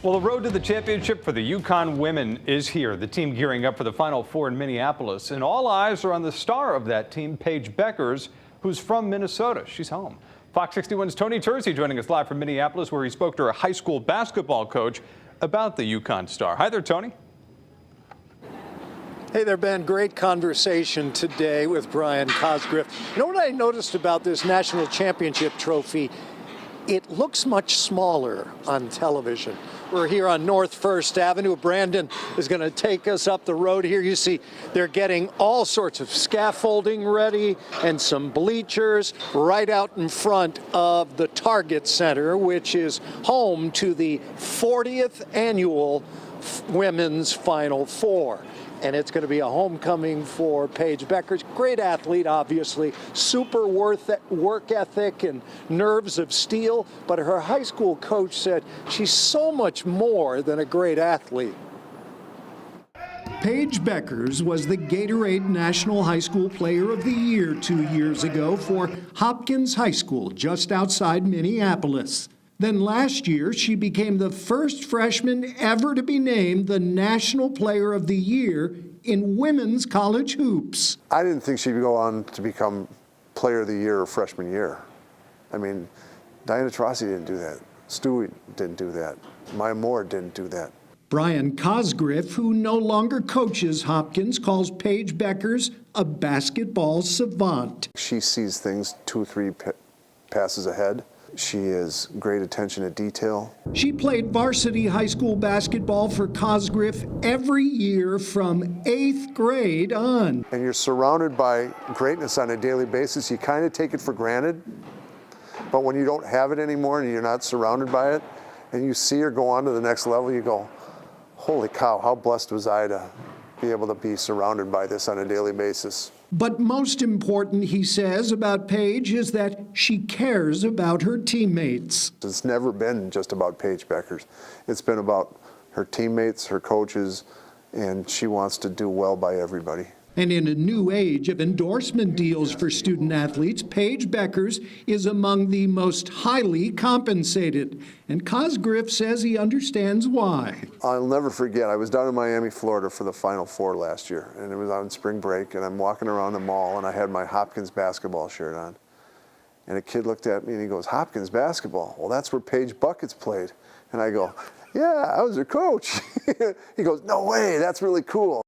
Well, the road to the championship for the UConn women is here. The team gearing up for the Final Four in Minneapolis. And all eyes are on the star of that team, Paige Bueckers, who's from Minnesota. She's home. Fox 61's Tony Tersey joining us live from Minneapolis, where he spoke to her high school basketball coach about the UConn star. Hi there, Tony. Hey there, Ben. Great conversation today with Brian Cosgriff. You know what I noticed about this national championship trophy? It looks much smaller on television. We're here on North First Avenue. Brandon is going to take us up the road here. You see they're getting all sorts of scaffolding ready and some bleachers right out in front of the Target Center, which is home to the 40th annual Women's Final Four. And it's going to be a homecoming for Paige Bueckers. Great athlete, obviously, super work ethic and nerves of steel. But her high school coach said she's so much more than a great athlete. Paige Bueckers was the Gatorade National High School Player of the Year 2 years ago for Hopkins High School just outside Minneapolis. Then last year, she became the first freshman ever to be named the National Player of the Year in women's college hoops. I didn't think she'd go on to become Player of the Year freshman year. I mean, Diana Taurasi didn't do that. Stewie didn't do that. Maya Moore didn't do that. Brian Cosgriff, who no longer coaches Hopkins, calls Paige Bueckers a basketball savant. She sees things 2 or 3 passes ahead. She has great attention to detail. She played varsity high school basketball for Cosgriff every year from 8th grade on. And you're surrounded by greatness on a daily basis. You kind of take it for granted. But when you don't have it anymore and you're not surrounded by it, and you see her go on to the next level, you go, holy cow, how blessed was I to be able to be surrounded by this on a daily basis. But most important, he says, about Paige is that she cares about her teammates. It's never been just about Paige Bueckers. It's been about her teammates, her coaches, and she wants to do well by everybody. And in a new age of endorsement deals for student athletes, Paige Bueckers is among the most highly compensated. And Cosgriff says he understands why. I'll never forget, I was down in Miami, Florida for the Final Four last year, and it was on spring break, and I'm walking around the mall, and I had my Hopkins basketball shirt on. And a kid looked at me, and he goes, Hopkins basketball? Well, that's where Paige Bueckers played. And I go, yeah, I was her coach. He goes, no way, that's really cool.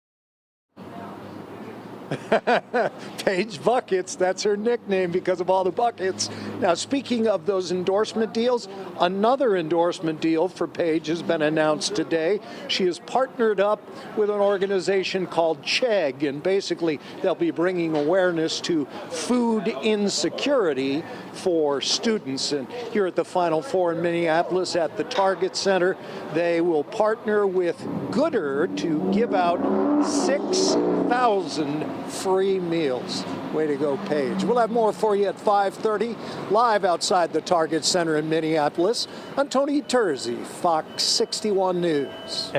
Paige Buckets, that's her nickname because of all the buckets. Now, speaking of those endorsement deals, another endorsement deal for Paige has been announced today. She has partnered up with an organization called CHEG, and basically they'll be bringing awareness to food insecurity for students. And here at the Final Four in Minneapolis at the Target Center, they will partner with Gooder to give out 6,000 free meals. Way to go, Paige. We'll have more for you at 5:30, live outside the Target Center in Minneapolis. I'm Tony Tersey, Fox 61 News.